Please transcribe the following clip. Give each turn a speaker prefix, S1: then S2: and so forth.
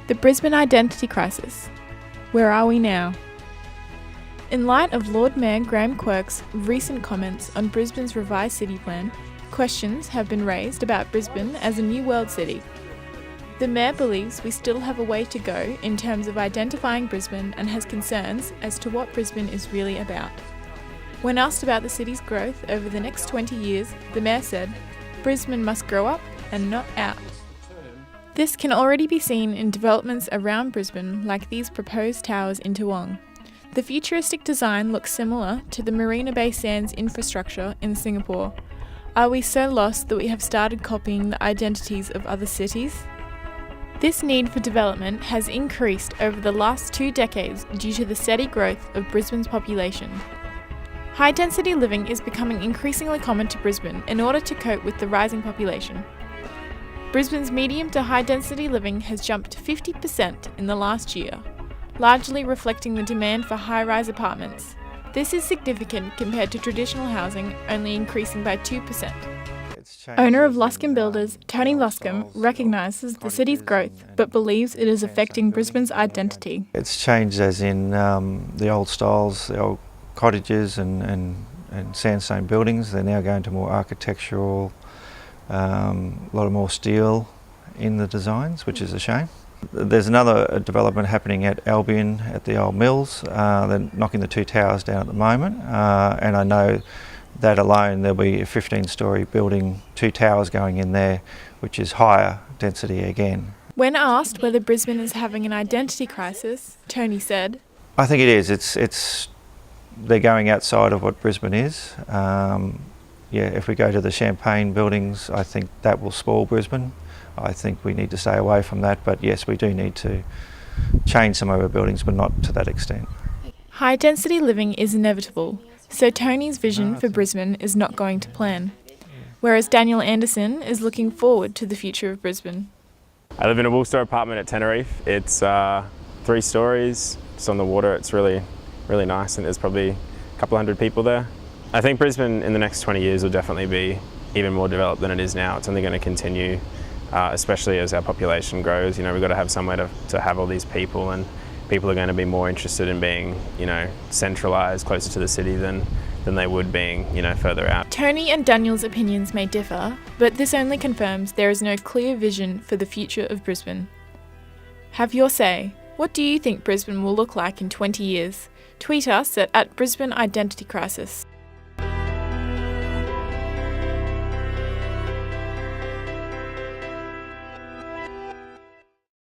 S1: The Brisbane identity crisis. Where are we now? In light of Lord Mayor Graham Quirk's recent comments on Brisbane's revised city plan, questions have been raised about Brisbane as a new world city. The Mayor believes we still have a way to go in terms of identifying Brisbane and has concerns as to what Brisbane is really about. When asked about the city's growth over the next 20 years, the Mayor said, "Brisbane must grow up and not out." This can already be seen in developments around Brisbane like these proposed towers in Toowong. The futuristic design looks similar to the Marina Bay Sands infrastructure in Singapore. Are we so lost that we have started copying the identities of other cities? This need for development has increased over the last 2 decades due to the steady growth of Brisbane's population. High-density living is becoming increasingly common to Brisbane in order to cope with the rising population. Brisbane's medium to high-density living has jumped to 50% in the last year, largely reflecting the demand for high-rise apartments. This is significant compared to traditional housing, only increasing by 2%. Owner of Luscombe Builders, Tony Luscombe, recognises the city's growth, but believes it is affecting Brisbane's identity.
S2: It's changed as in the old styles, the old cottages and sandstone buildings. They're now going to more architectural, a lot of more steel in the designs, which is a shame. There's another development happening at Albion at the old mills. They're knocking the 2 towers down at the moment, and I know that alone there'll be a 15-storey building, 2 towers going in there, which is higher density again.
S1: When asked whether Brisbane is having an identity crisis, Tony said,
S2: "I think it is. They're going outside of what Brisbane is. If we go to the Champagne buildings, I think that will spoil Brisbane. I think we need to stay away from that, but yes, we do need to change some of our buildings, but not to that extent."
S1: High-density living is inevitable, so Tony's vision for Brisbane is not going to plan, whereas Daniel Anderson is looking forward to the future of Brisbane.
S3: I live in a wool-store apartment at Tenerife. It's 3 stories, it's on the water. It's really nice, and there's probably a couple hundred people there. I think Brisbane in the next 20 years will definitely be even more developed than it is now. It's only going to continue, especially as our population grows. You know, we've got to have somewhere to have all these people, and people are going to be more interested in being, centralised closer to the city than they would being, further out.
S1: Tony and Daniel's opinions may differ, but this only confirms there is no clear vision for the future of Brisbane. Have your say. What do you think Brisbane will look like in 20 years? Tweet us at @Brisbane Identity Crisis.